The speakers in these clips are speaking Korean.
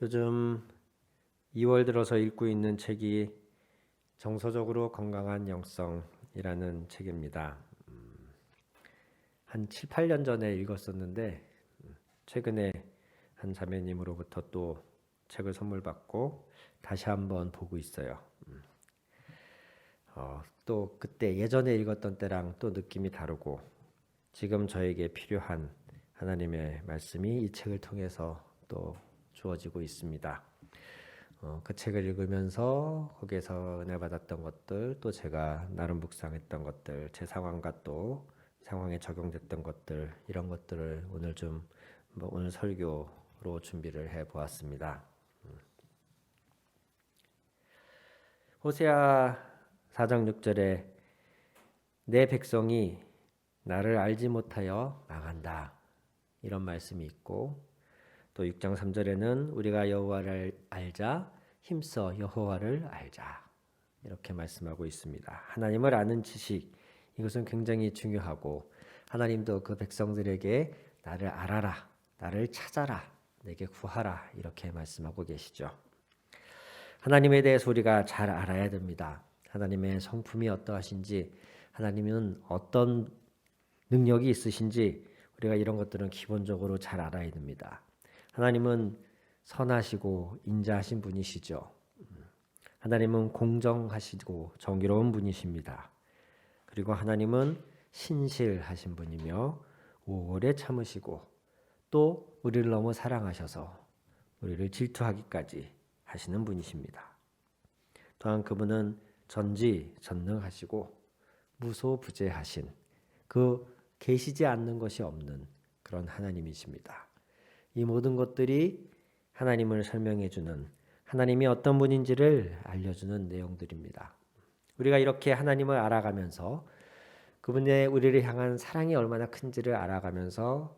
요즘 2월 들어서 읽고 있는 책이 정서적으로 건강한 영성이라는 책입니다. 한 7, 8년 전에 읽었었는데 최근에 한 자매님으로부터 또 책을 선물 받고 다시 한번 보고 있어요. 또 그때 예전에 읽었던 때랑 또 느낌이 다르고 지금 저에게 필요한 하나님의 말씀이 이 책을 통해서 또 주어지고 있습니다. 그 책을 읽으면서 거기에서 은혜 받았던 것들, 또 제가 나름 묵상했던 것들, 제 상황과 또 상황에 적용됐던 것들, 이런 것들을 오늘 설교로 준비를 해 보았습니다. 호세아 4장 6절에 내 백성이 나를 알지 못하여 망한다, 이런 말씀이 있고, 또 6장 3절에는 우리가 여호와를 알자, 힘써 여호와를 알자, 이렇게 말씀하고 있습니다. 하나님을 아는 지식, 이것은 굉장히 중요하고, 하나님도 그 백성들에게 나를 알아라, 나를 찾아라, 내게 구하라, 이렇게 말씀하고 계시죠. 하나님에 대해서 우리가 잘 알아야 됩니다. 하나님의 성품이 어떠하신지, 하나님은 어떤 능력이 있으신지, 우리가 이런 것들은 기본적으로 잘 알아야 됩니다. 하나님은 선하시고 인자하신 분이시죠. 하나님은 공정하시고 정의로운 분이십니다. 그리고 하나님은 신실하신 분이며 오래 참으시고 또 우리를 너무 사랑하셔서 우리를 질투하기까지 하시는 분이십니다. 또한 그분은 전지전능하시고 무소부재하신, 그 계시지 않는 것이 없는 그런 하나님이십니다. 이 모든 것들이 하나님을 설명해 주는, 하나님이 어떤 분인지를 알려주는 내용들입니다. 우리가 이렇게 하나님을 알아가면서 그분의 우리를 향한 사랑이 얼마나 큰지를 알아가면서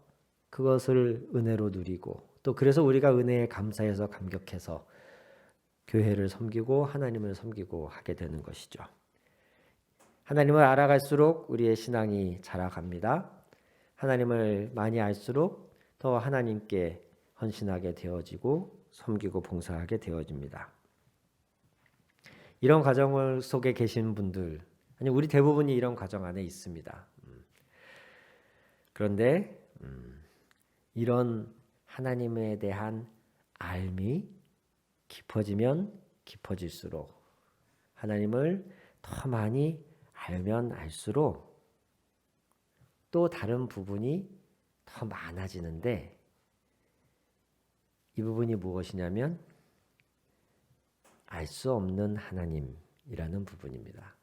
그것을 은혜로 누리고, 또 그래서 우리가 은혜에 감사해서 감격해서 교회를 섬기고 하나님을 섬기고 하게 되는 것이죠. 하나님을 알아갈수록 우리의 신앙이 자라갑니다. 하나님을 많이 알수록 더 하나님께 헌신하게 되어지고 섬기고 봉사하게 되어집니다. 이런 과정 속에 계신 분들, 아니 우리 대부분이 이런 과정 안에 있습니다. 그런데 이런 하나님에 대한 알미 깊어지면 깊어질수록, 하나님을 더 많이 알면 알수록 또 다른 부분이 더 많아지는데, 이 부분이 무엇이냐면 알 수 없는 하나님이라는 부분입니다.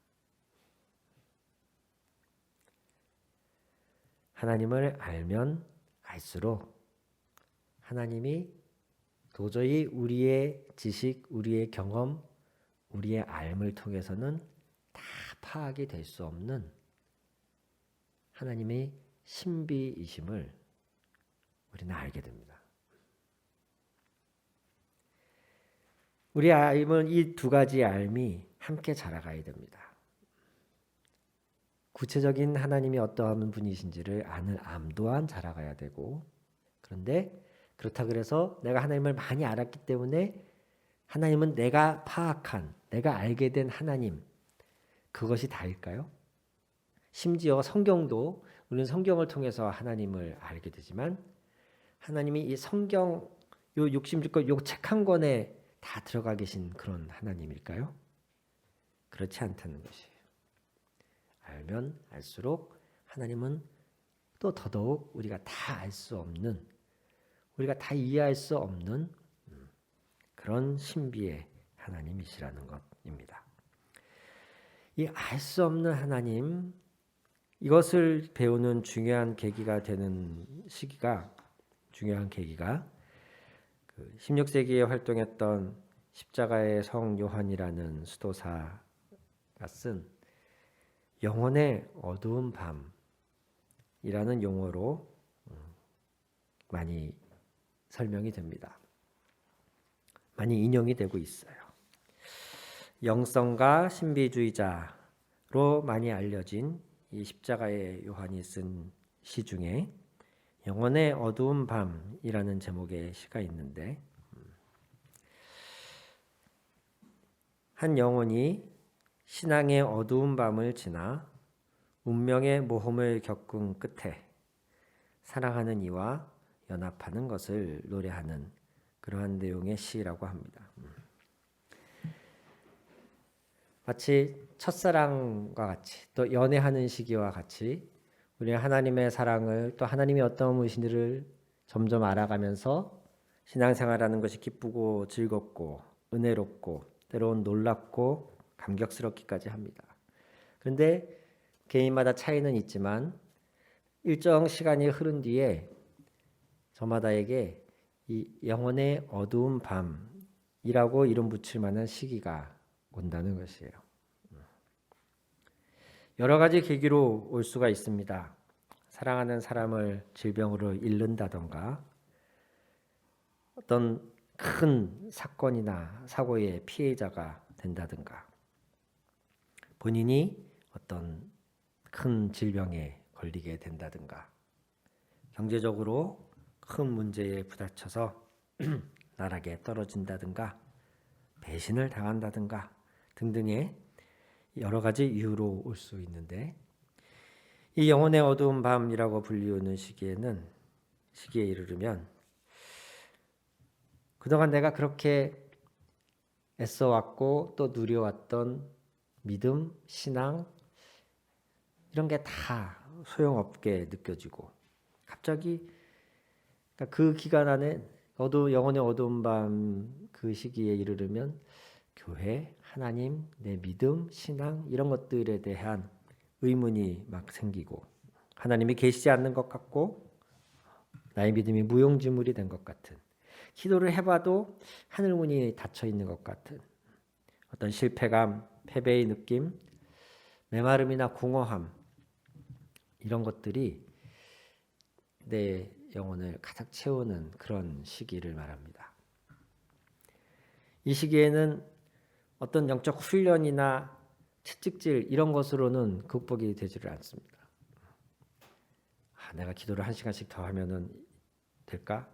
하나님을 알면 알수록 하나님이 도저히 우리의 지식, 우리의 경험, 우리의 알을 통해서는 다 파악이 될 수 없는 하나님의 신비이심을 우리는 알게 됩니다. 우리 알면 이 두 가지 알미 함께 자라가야 됩니다. 구체적인 하나님이 어떠한 분이신지를 아는 암 또한 자라가야 되고, 그런데 그렇다 그래서 내가 하나님을 많이 알았기 때문에 하나님은 내가 파악한, 내가 알게 된 하나님, 그것이 다일까요? 심지어 성경도, 우리는 성경을 통해서 하나님을 알게 되지만 하나님이 이 성경 요 66권 요 책 한 권에 다 들어가 계신 그런 하나님일까요? 그렇지 않다는 것이에요. 알면 알수록 하나님은 또 더더욱 우리가 다 알 수 없는, 우리가 다 이해할 수 없는 그런 신비의 하나님이시라는 것입니다. 이 알 수 없는 하나님, 이것을 배우는 중요한 계기가 그 16세기에 활동했던 십자가의 성 요한이라는 수도사가 쓴 영혼의 어두운 밤이라는 용어로 많이 설명이 됩니다. 많이 인용이 되고 있어요. 영성가 신비주의자로 많이 알려진 이 십자가의 요한이 쓴 시 중에 영혼의 어두운 밤이라는 제목의 시가 있는데, 한 영혼이 신앙의 어두운 밤을 지나 운명의 모험을 겪은 끝에 사랑하는 이와 연합하는 것을 노래하는 그러한 내용의 시라고 합니다. 마치 첫사랑과 같이, 또 연애하는 시기와 같이 우리는 하나님의 사랑을, 또 하나님이 어떤 분이신지를 점점 알아가면서 신앙생활하는 것이 기쁘고 즐겁고 은혜롭고 때로는 놀랍고 감격스럽기까지 합니다. 그런데 개인마다 차이는 있지만 일정 시간이 흐른 뒤에 저마다에게 이 영혼의 어두운 밤이라고 이름 붙일 만한 시기가 온다는 것이에요. 여러 가지 계기로 올 수가 있습니다. 사랑하는 사람을 질병으로 잃는다던가, 어떤 큰 사건이나 사고의 피해자가 된다든가, 본인이 어떤 큰 질병에 걸리게 된다든가, 경제적으로 큰 문제에 부딪혀서 나락에 떨어진다든가, 배신을 당한다든가 등등의 여러 가지 이유로 올 수 있는데, 이 영혼의 어두운 밤이라고 불리우는 시기에 이르르면 그동안 내가 그렇게 애써왔고 또 누려왔던 믿음, 신앙, 이런 게 다 소용없게 느껴지고, 갑자기 그 기간 안에 영혼의 어두운 밤 그 시기에 이르르면 교회, 하나님, 내 믿음, 신앙 이런 것들에 대한 의문이 막 생기고, 하나님이 계시지 않는 것 같고 나의 믿음이 무용지물이 된 것 같은, 기도를 해봐도 하늘문이 닫혀 있는 것 같은 어떤 실패감, 패배의 느낌, 메마름이나 공허함, 이런 것들이 내 영혼을 가득 채우는 그런 시기를 말합니다. 이 시기에는 어떤 영적 훈련이나 채찍질 이런 것으로는 극복이 되지를 않습니다. 내가 기도를 1시간씩 더 하면은 될까?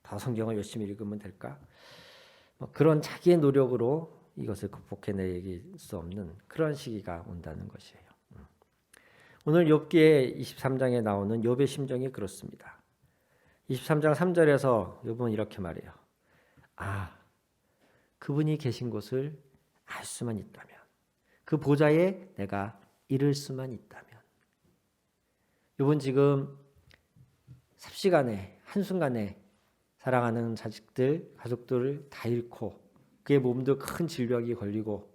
더 성경을 열심히 읽으면 될까? 그런 자기의 노력으로 이것을 극복해내길 수 없는 그런 시기가 온다는 것이에요. 오늘 욥기의 23장에 나오는 욥의 심정이 그렇습니다. 23장 3절에서 욥은 이렇게 말해요. 그분이 계신 곳을 알 수만 있다면, 그 보좌에 내가 이를 수만 있다면. 욥은 지금 삽시간에, 한순간에 사랑하는 자식들, 가족들을 다 잃고, 그의 몸도 큰 질병이 걸리고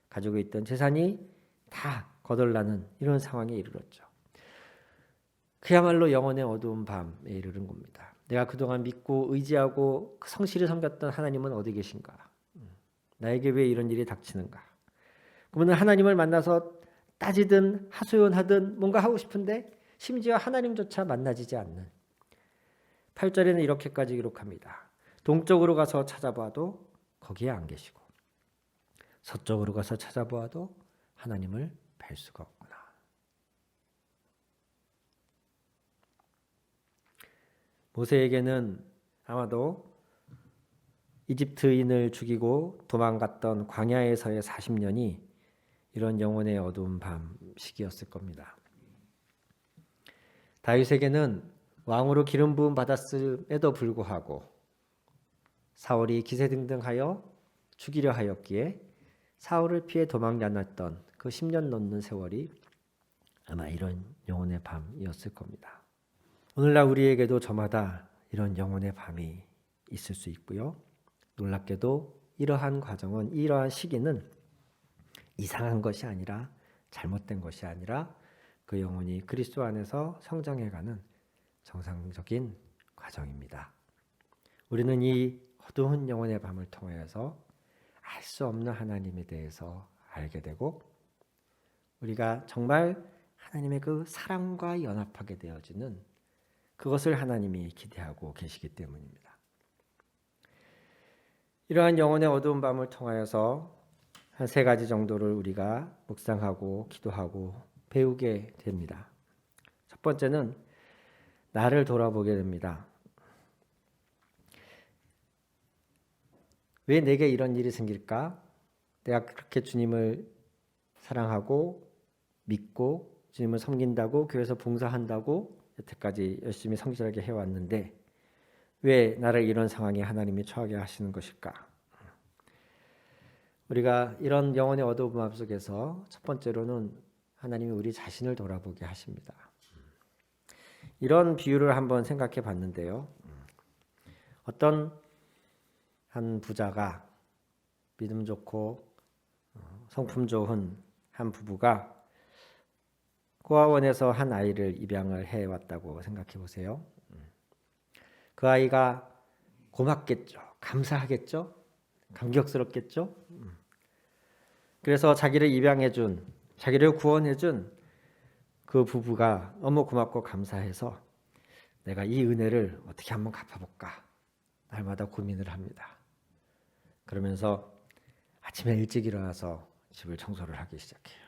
가지고 있던 재산이 다 거덜나는 이런 상황에 이르렀죠. 그야말로 영혼의 어두운 밤에 이르는 겁니다. 내가 그동안 믿고 의지하고 성실히 섬겼던 하나님은 어디 계신가? 나에게 왜 이런 일이 닥치는가? 그분은 하나님을 만나서 따지든 하소연하든 뭔가 하고 싶은데 심지어 하나님조차 만나지지 않는, 8절에는 이렇게까지 기록합니다. 동쪽으로 가서 찾아봐도 거기에 안 계시고 서쪽으로 가서 찾아보아도 하나님을 뵐 수가 없구나. 모세에게는 아마도 이집트인을 죽이고 도망갔던 광야에서의 40년이 이런 영혼의 어두운 밤 시기였을 겁니다. 다윗에게는 왕으로 기름 부음 받았음에도 불구하고 사울이 기세등등하여 죽이려 하였기에 사울을 피해 도망다녔던 그 10년 넘는 세월이 아마 이런 영혼의 밤이었을 겁니다. 오늘날 우리에게도 저마다 이런 영혼의 밤이 있을 수 있고요. 놀랍게도 이러한 시기는 이상한 것이 아니라 잘못된 것이 아니라 그 영혼이 그리스도 안에서 성장해가는 정상적인 과정입니다. 우리는 이 어두운 영혼의 밤을 통해서 알 수 없는 하나님에 대해서 알게 되고 우리가 정말 하나님의 그 사랑과 연합하게 되어지는 그것을 하나님이 기대하고 계시기 때문입니다. 이러한 영혼의 어두운 밤을 통하여서 한 3가지 정도를 우리가 묵상하고 기도하고 배우게 됩니다. 첫 번째는 나를 돌아보게 됩니다. 왜 내게 이런 일이 생길까? 내가 그렇게 주님을 사랑하고 믿고 주님을 섬긴다고 교회에서 봉사한다고 여태까지 열심히 성실하게 해왔는데 왜 나를 이런 상황에 하나님이 처하게 하시는 것일까? 우리가 이런 영혼의 어두운 밤 속에서 첫 번째로는 하나님이 우리 자신을 돌아보게 하십니다. 이런 비유를 한번 생각해 봤는데요. 어떤 한 부자가 믿음 좋고 성품 좋은 한 부부가 고아원에서 한 아이를 입양을 해왔다고 생각해 보세요. 그 아이가 고맙겠죠. 감사하겠죠. 감격스럽겠죠. 그래서 자기를 구원해준 그 부부가 너무 고맙고 감사해서 내가 이 은혜를 어떻게 한번 갚아볼까 날마다 고민을 합니다. 그러면서 아침에 일찍 일어나서 집을 청소를 하기 시작해요.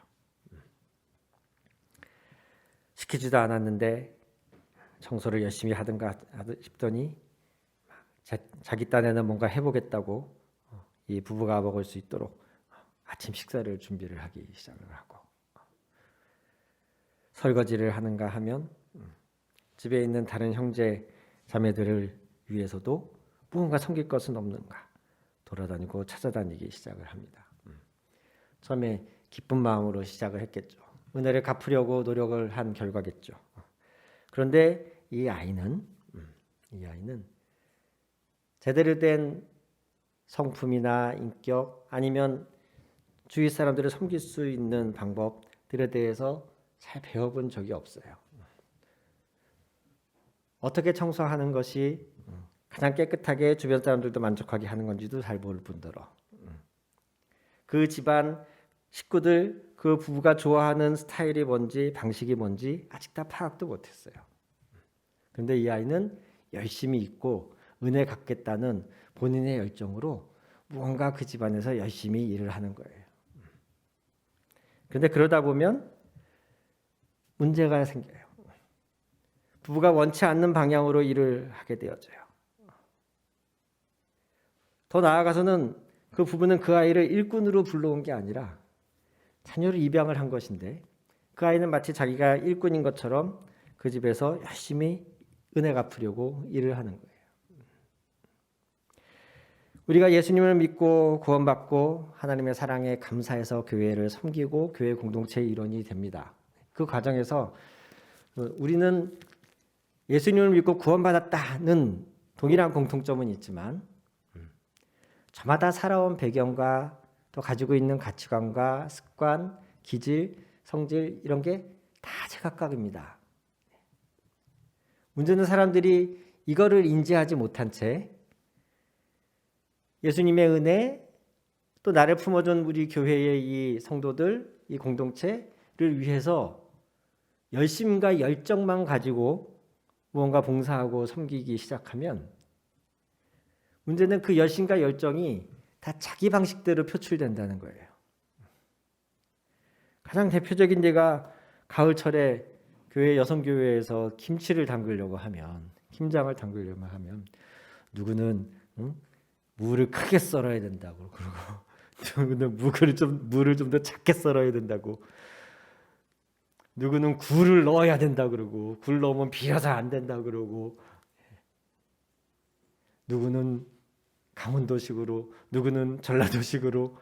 시키지도 않았는데 청소를 열심히 하든가 싶더니 자기 딴에는 뭔가 해보겠다고 이 부부가 먹을 수 있도록 아침 식사를 준비를 하기 시작을 하고 설거지를 하는가 하면 집에 있는 다른 형제 자매들을 위해서도 무언가 섬길 것은 없는가 돌아다니고 찾아다니기 시작을 합니다. 처음에 기쁜 마음으로 시작을 했겠죠. 은혜를 갚으려고 노력을 한 결과겠죠. 그런데 이 아이는 제대로 된 성품이나 인격 아니면 주위 사람들을 섬길 수 있는 방법들에 대해서 잘 배워본 적이 없어요. 어떻게 청소하는 것이 가장 깨끗하게 주변 사람들도 만족하게 하는 건지도 잘 모를 뿐더러 그 집안 식구들 그 부부가 좋아하는 스타일이 뭔지 방식이 뭔지 아직 다 파악도 못했어요. 그런데 이 아이는 열심히 있고 은혜 갚겠다는 본인의 열정으로 무언가 그 집안에서 열심히 일을 하는 거예요. 그런데 그러다 보면 문제가 생겨요. 부부가 원치 않는 방향으로 일을 하게 되어져요. 더 나아가서는 그 부부는 그 아이를 일꾼으로 불러온 게 아니라 자녀를 입양을 한 것인데 그 아이는 마치 자기가 일꾼인 것처럼 그 집에서 열심히 은혜 갚으려고 일을 하는 거예요. 우리가 예수님을 믿고 구원받고 하나님의 사랑에 감사해서 교회를 섬기고 교회 공동체의 일원이 됩니다. 그 과정에서 우리는 예수님을 믿고 구원받았다는 동일한 공통점은 있지만 저마다 살아온 배경과 또 가지고 있는 가치관과 습관, 기질, 성질 이런 게 다 제각각입니다. 문제는 사람들이 이거를 인지하지 못한 채 예수님의 은혜 또 나를 품어준 우리 교회의 이 성도들, 이 공동체를 위해서 열심과 열정만 가지고 무언가 봉사하고 섬기기 시작하면 문제는 그 열심과 열정이 다 자기 방식대로 표출된다는 거예요. 가장 대표적인 예가 가을철에 교회 여성교회에서 김장을 담그려고 하면 누구는 무를 크게 썰어야 된다고 그러고 누구는 물을 좀 더 작게 썰어야 된다고 누구는 굴을 넣어야 된다고 그러고 굴 넣으면 비려서 안 된다고 그러고 누구는 강원도식으로 누구는 전라도식으로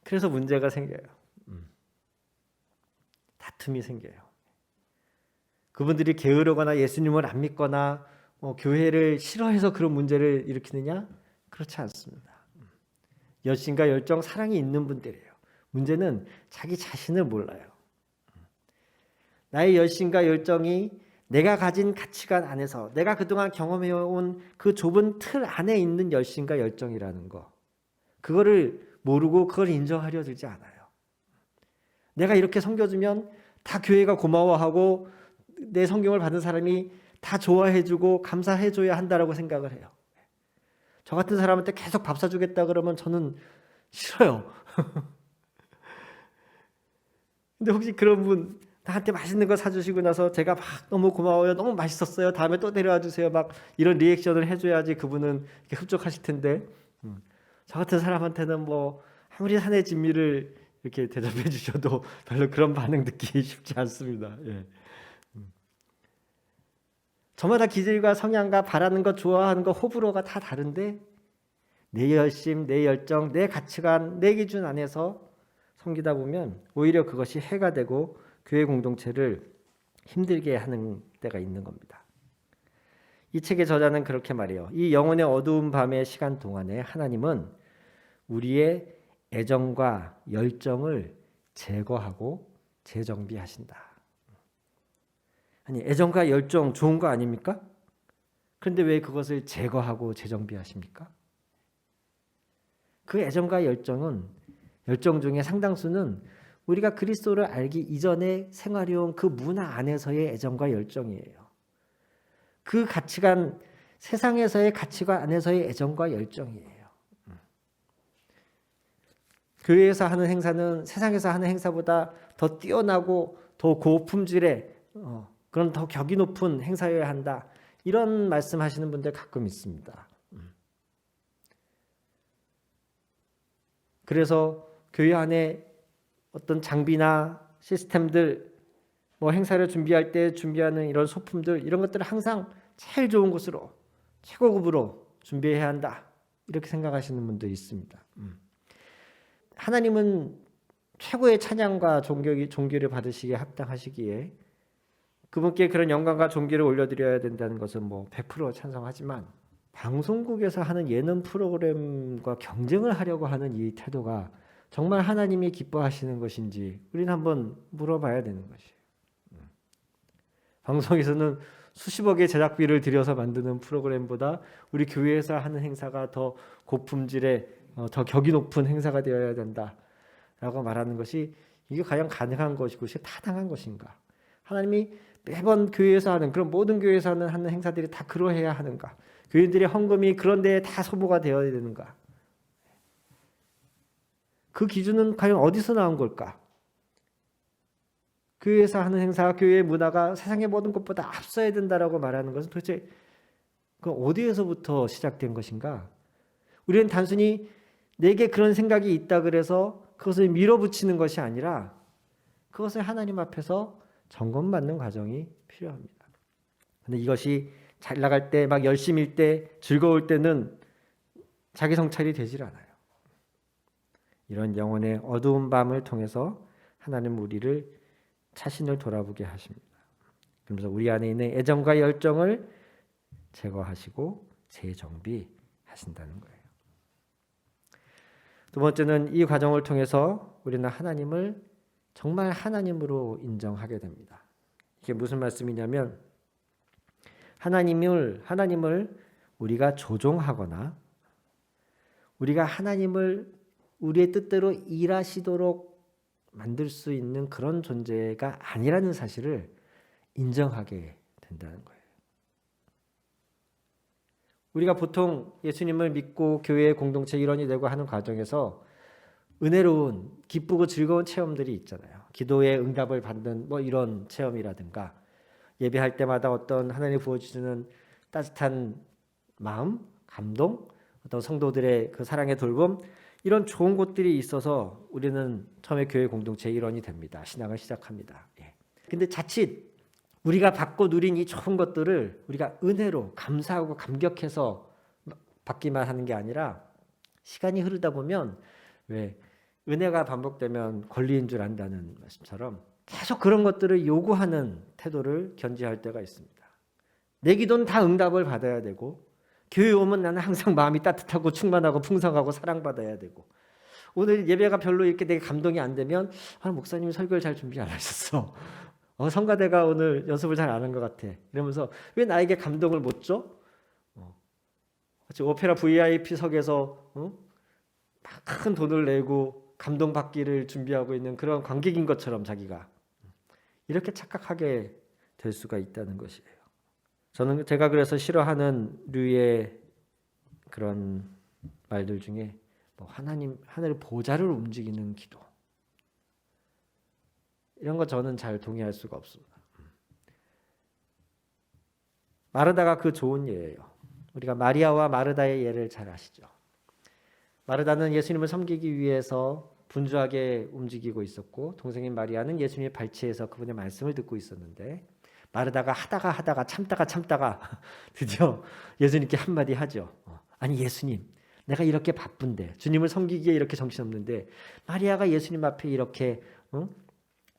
그래서 문제가 생겨요. 다툼이 생겨요. 그분들이 게으르거나 예수님을 안 믿거나 교회를 싫어해서 그런 문제를 일으키느냐? 그렇지 않습니다. 열심과 열정, 사랑이 있는 분들이에요. 문제는 자기 자신을 몰라요. 나의 열심과 열정이 내가 가진 가치관 안에서 내가 그동안 경험해온 그 좁은 틀 안에 있는 열심과 열정이라는 거, 그거를 모르고 그걸 인정하려 들지 않아요. 내가 이렇게 섬겨주면 다 교회가 고마워하고 내 성경을 받은 사람이 다 좋아해주고 감사해줘야 한다라고 생각을 해요. 저 같은 사람한테 계속 밥 사주겠다 그러면 저는 싫어요. 근데 혹시 그런 분 나한테 맛있는 거 사주시고 나서 제가 막 너무 고마워요, 너무 맛있었어요, 다음에 또 데려와 주세요, 막 이런 리액션을 해줘야지 그분은 이렇게 흡족하실 텐데, 저 같은 사람한테는 뭐 아무리 산의 진미를 이렇게 대접해 주셔도 별로 그런 반응 듣기 쉽지 않습니다. 예. 저마다 기질과 성향과 바라는 것, 좋아하는 것, 호불호가 다 다른데 내 열심, 내 열정, 내 가치관, 내 기준 안에서 섬기다 보면 오히려 그것이 해가 되고 교회 공동체를 힘들게 하는 때가 있는 겁니다. 이 책의 저자는 그렇게 말해요. 이 영혼의 어두운 밤의 시간 동안에 하나님은 우리의 애정과 열정을 제거하고 재정비하신다. 아니, 애정과 열정 좋은 거 아닙니까? 그런데 왜 그것을 제거하고 재정비하십니까? 그 애정과 열정 중에 상당수는 우리가 그리스도를 알기 이전에 생활해온 그 문화 안에서의 애정과 열정이에요. 그 가치관, 세상에서의 가치관 안에서의 애정과 열정이에요. 교회에서 하는 행사는 세상에서 하는 행사보다 더 뛰어나고 더 고품질의 그런 더 격이 높은 행사여야 한다. 이런 말씀하시는 분들 가끔 있습니다. 그래서 교회 안에 어떤 장비나 시스템들, 뭐 행사를 준비할 때 준비하는 이런 소품들, 이런 것들을 항상 제일 좋은 곳으로, 최고급으로 준비해야 한다. 이렇게 생각하시는 분도 있습니다. 하나님은 최고의 찬양과 존귀를 받으시기에 합당하시기에 그분께 그런 영광과 존귀를 올려드려야 된다는 것은 뭐 100% 찬성하지만, 방송국에서 하는 예능 프로그램과 경쟁을 하려고 하는 이 태도가 정말 하나님이 기뻐하시는 것인지 우리는 한번 물어봐야 되는 것이에요. 방송에서는 수십억의 제작비를 들여서 만드는 프로그램보다 우리 교회에서 하는 행사가 더 고품질의 더 격이 높은 행사가 되어야 된다라고 말하는 것이, 이게 과연 가능한 것이고 타당한 것인가? 하나님이 매번 교회에서 하는, 그런 모든 교회에서 하는 행사들이 다 그러해야 하는가? 교인들의 헌금이 그런 데에 다 소모가 되어야 되는가? 그 기준은 과연 어디서 나온 걸까? 교회에서 하는 행사, 교회의 문화가 세상의 모든 것보다 앞서야 된다라고 말하는 것은 도대체 그 어디에서부터 시작된 것인가? 우리는 단순히 내게 그런 생각이 있다 그래서 그것을 밀어붙이는 것이 아니라 그것을 하나님 앞에서 점검받는 과정이 필요합니다. 그런데 이것이 잘 나갈 때, 막 열심일 때, 즐거울 때는 자기 성찰이 되질 않아요. 이런 영혼의 어두운 밤을 통해서 하나님 우리를 자신을 돌아보게 하십니다. 그러면서 우리 안에 있는 애정과 열정을 제거하시고 재정비하신다는 거예요. 두 번째는 이 과정을 통해서 우리는 하나님을 정말 하나님으로 인정하게 됩니다. 이게 무슨 말씀이냐면, 하나님을 우리가 조종하거나 우리가 하나님을 우리의 뜻대로 일하시도록 만들 수 있는 그런 존재가 아니라는 사실을 인정하게 된다는 거예요. 우리가 보통 예수님을 믿고 교회의 공동체 일원이 되고 하는 과정에서 은혜로운, 기쁘고 즐거운 체험들이 있잖아요. 기도의 응답을 받는 뭐 이런 체험이라든가, 예배할 때마다 어떤 하나님이 부어주시는 따뜻한 마음, 감동, 어떤 성도들의 그 사랑의 돌봄, 이런 좋은 것들이 있어서 우리는 처음에 교회 공동체 일원이 됩니다. 신앙을 시작합니다. 근데 자칫 우리가 받고 누린 이 좋은 것들을 우리가 은혜로 감사하고 감격해서 받기만 하는 게 아니라, 시간이 흐르다 보면 왜 은혜가 반복되면 권리인 줄 안다는 말씀처럼 계속 그런 것들을 요구하는 태도를 견지할 때가 있습니다. 내 기도는 다 응답을 받아야 되고, 교회 오면 나는 항상 마음이 따뜻하고 충만하고 풍성하고 사랑받아야 되고, 오늘 예배가 별로 이렇게 되게 감동이 안 되면 목사님이 설교를 잘 준비 안 하셨어. 성가대가 오늘 연습을 잘 안 한 것 같아. 이러면서 왜 나에게 감동을 못 줘? 오페라 VIP석에서 큰 돈을 내고 감동받기를 준비하고 있는 그런 관객인 것처럼 자기가 이렇게 착각하게 될 수가 있다는 것이에요. 제가 그래서 싫어하는 류의 그런 말들 중에 하늘 보좌를 움직이는 기도, 이런 거 저는 잘 동의할 수가 없습니다. 마르다가 그 좋은 예예요. 우리가 마리아와 마르다의 예를 잘 아시죠? 마르다는 예수님을 섬기기 위해서 분주하게 움직이고 있었고, 동생인 마리아는 예수님의 발치에서 그분의 말씀을 듣고 있었는데, 마르다가 하다가 참다가 드디어 예수님께 한마디 하죠. 아니 예수님, 내가 이렇게 바쁜데, 주님을 섬기기에 이렇게 정신없는데 마리아가 예수님 앞에 이렇게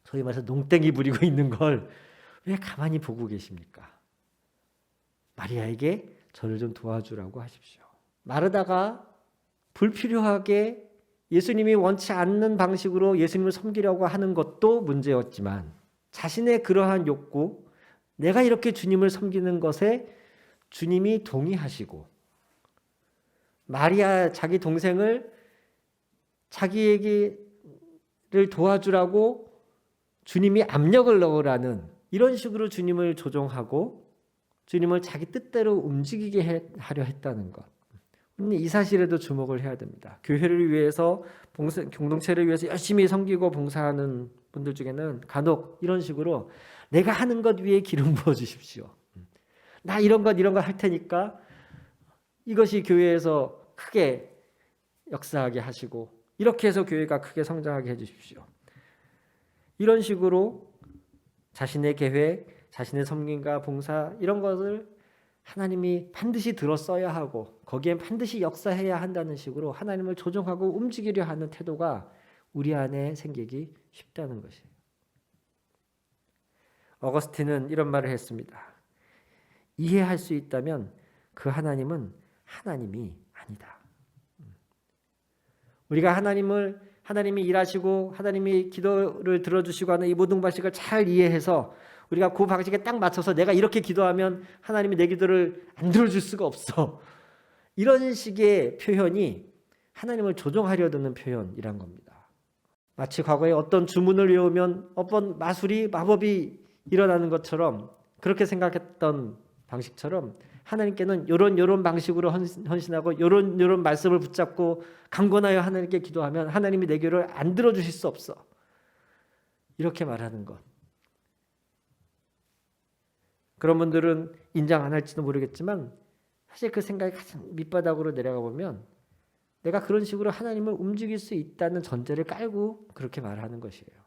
소위 말해서 농땡이 부리고 있는 걸 왜 가만히 보고 계십니까? 마리아에게 저를 좀 도와주라고 하십시오. 마르다가 불필요하게 예수님이 원치 않는 방식으로 예수님을 섬기려고 하는 것도 문제였지만, 자신의 그러한 욕구, 내가 이렇게 주님을 섬기는 것에 주님이 동의하시고, 마리아 자기 동생을 자기에게를 도와주라고 주님이 압력을 넣으라는, 이런 식으로 주님을 조종하고 주님을 자기 뜻대로 움직이게 하려 했다는 것. 이 사실에도 주목을 해야 됩니다. 교회를 위해서, 공동체를 위해서 열심히 섬기고 봉사하는 분들 중에는 간혹 이런 식으로 내가 하는 것 위에 기름 부어 주십시오. 나 이런 것 할 테니까 이것이 교회에서 크게 역사하게 하시고, 이렇게 해서 교회가 크게 성장하게 해주십시오. 이런 식으로 자신의 계획, 자신의 섬김과 봉사, 이런 것을 하나님이 반드시 들었어야 하고 거기에 반드시 역사해야 한다는 식으로 하나님을 조종하고 움직이려 하는 태도가 우리 안에 생기기 쉽다는 것이에요. 어거스틴은 이런 말을 했습니다. 이해할 수 있다면 그 하나님은 하나님이 아니다. 우리가 하나님이 일하시고 하나님이 기도를 들어주시고 하는 이 모든 방식을 잘 이해해서 우리가 그 방식에 딱 맞춰서 내가 이렇게 기도하면 하나님이 내 기도를 안 들어줄 수가 없어, 이런 식의 표현이 하나님을 조종하려 드는 표현이란 겁니다. 마치 과거에 어떤 주문을 외우면 어떤 마법이 일어나는 것처럼, 그렇게 생각했던 방식처럼 하나님께는 요런 방식으로 헌신하고 요런 말씀을 붙잡고 강권하여 하나님께 기도하면 하나님이 내 기도를 안 들어주실 수 없어, 이렇게 말하는 것. 그런 분들은 인정 안 할지도 모르겠지만 사실 그 생각이 가장 밑바닥으로 내려가 보면 내가 그런 식으로 하나님을 움직일 수 있다는 전제를 깔고 그렇게 말하는 것이에요.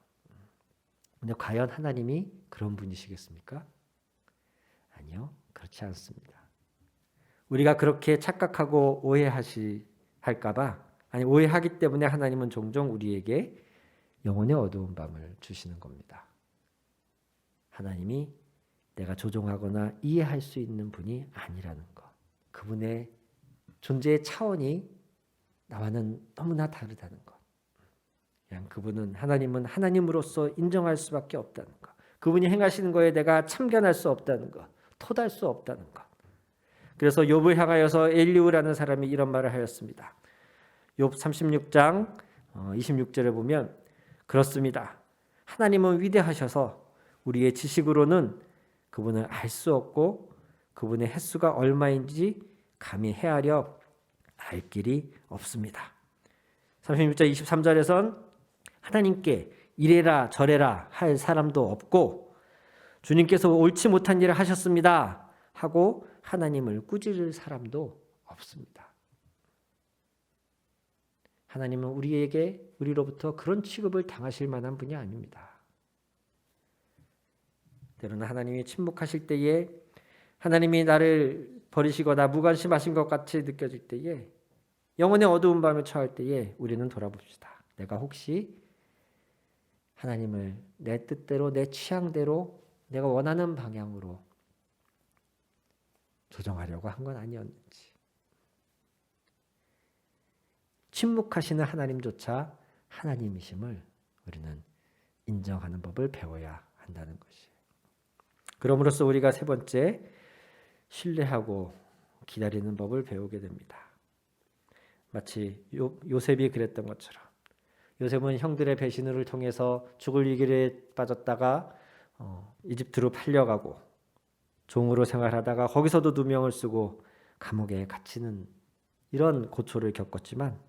근데 과연 하나님이 그런 분이시겠습니까? 아니요, 그렇지 않습니다. 우리가 그렇게 착각하고 오해할까봐, 오해하기 때문에 하나님은 종종 우리에게 영혼의 어두운 밤을 주시는 겁니다. 하나님이 내가 조종하거나 이해할 수 있는 분이 아니라는 것, 그분의 존재의 차원이 나와는 너무나 다르다는 것, 그냥 하나님은 하나님으로서 인정할 수밖에 없다는 것, 그분이 행하시는 거에 내가 참견할 수 없다는 것, 토달 수 없다는 것. 그래서 욥을 향하여서 엘리후라는 사람이 이런 말을 하였습니다. 욥 36장 26절에 보면 그렇습니다. 하나님은 위대하셔서 우리의 지식으로는 그분을 알 수 없고 그분의 횟수가 얼마인지 감히 헤아려 알 길이 없습니다. 36절 23절에선 하나님께 이래라 저래라 할 사람도 없고 주님께서 옳지 못한 일을 하셨습니다 하고 하나님을 꾸짖을 사람도 없습니다. 하나님은 우리로부터 그런 취급을 당하실 만한 분이 아닙니다. 때로는 하나님이 침묵하실 때에, 하나님이 나를 버리시거나 무관심하신 것 같이 느껴질 때에, 영혼의 어두운 밤에 처할 때에 우리는 돌아봅시다. 내가 혹시 하나님을 내 뜻대로, 내 취향대로, 내가 원하는 방향으로 조정하려고 한 건 아니었는지. 침묵하시는 하나님조차 하나님이심을 우리는 인정하는 법을 배워야 한다는 것이에요. 그럼으로써 우리가 세 번째, 신뢰하고 기다리는 법을 배우게 됩니다. 마치 요셉이 그랬던 것처럼 요셉은 형들의 배신을 통해서 죽을 위기에 빠졌다가 이집트로 팔려가고 종으로 생활하다가 거기서도 누명을 쓰고 감옥에 갇히는 이런 고초를 겪었지만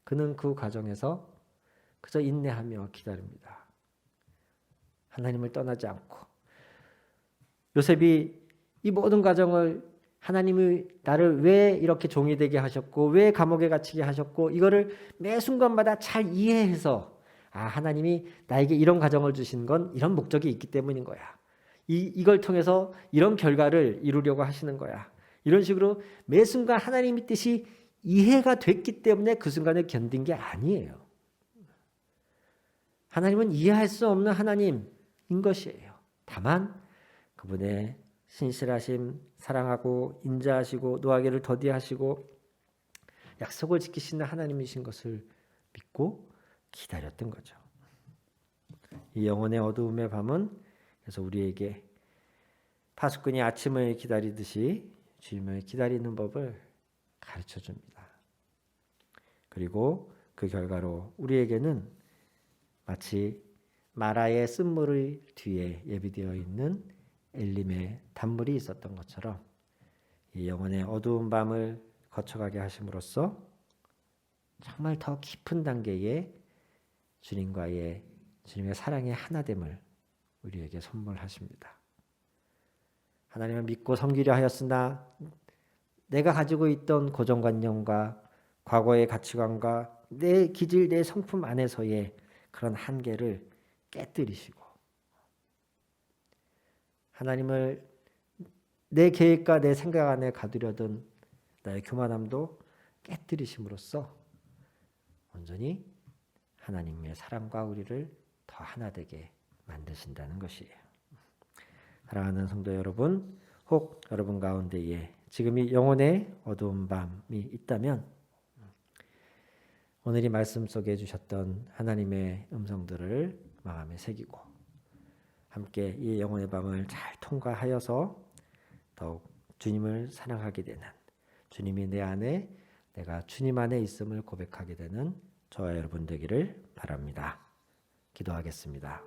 그는 그 과정에서 그저 인내하며 기다립니다. 하나님을 떠나지 않고. 요셉이 이 모든 과정을 하나님이 나를 왜 이렇게 종이 되게 하셨고 왜 감옥에 갇히게 하셨고 이거를 매 순간마다 잘 이해해서 하나님이 나에게 이런 과정을 주신 건 이런 목적이 있기 때문인 거야. 이걸 통해서 이런 결과를 이루려고 하시는 거야. 이런 식으로 매 순간 하나님의 뜻이 이해가 됐기 때문에 그 순간을 견딘 게 아니에요. 하나님은 이해할 수 없는 하나님인 것이에요. 다만 그분의 신실하심, 사랑하고 인자하시고 노하기를 더디하시고 약속을 지키시는 하나님이신 것을 믿고 기다렸던 거죠. 이 영혼의 어두움의 밤은 그래서 우리에게 파수꾼이 아침을 기다리듯이 주님을 기다리는 법을 가르쳐 줍니다. 그리고 그 결과로 우리에게는 마치 마라의 쓴물의 뒤에 예비되어 있는 엘림의 단물이 있었던 것처럼 이 영혼의 어두운 밤을 거쳐가게 하심으로써 정말 더 깊은 단계의 주님의 사랑의 하나됨을 우리에게 선물하십니다. 하나님을 믿고 섬기려 하였으나 내가 가지고 있던 고정관념과 과거의 가치관과 내 기질, 내 성품 안에서의 그런 한계를 깨뜨리시고 하나님을 내 계획과 내 생각 안에 가두려던 나의 교만함도 깨뜨리심으로써 온전히 하나님의 사랑과 우리를 더 하나 되게 만드신다는 것이에요. 사랑하는 성도 여러분, 혹 여러분 가운데에 지금 이 영혼의 어두운 밤이 있다면 오늘 이 말씀 속에 주셨던 하나님의 음성들을 마음에 새기고 함께 이 영혼의 밤을 잘 통과하여서 더욱 주님을 사랑하게 되는, 주님이 내 안에 내가 주님 안에 있음을 고백하게 되는 저와 여러분 되기를 바랍니다. 기도하겠습니다.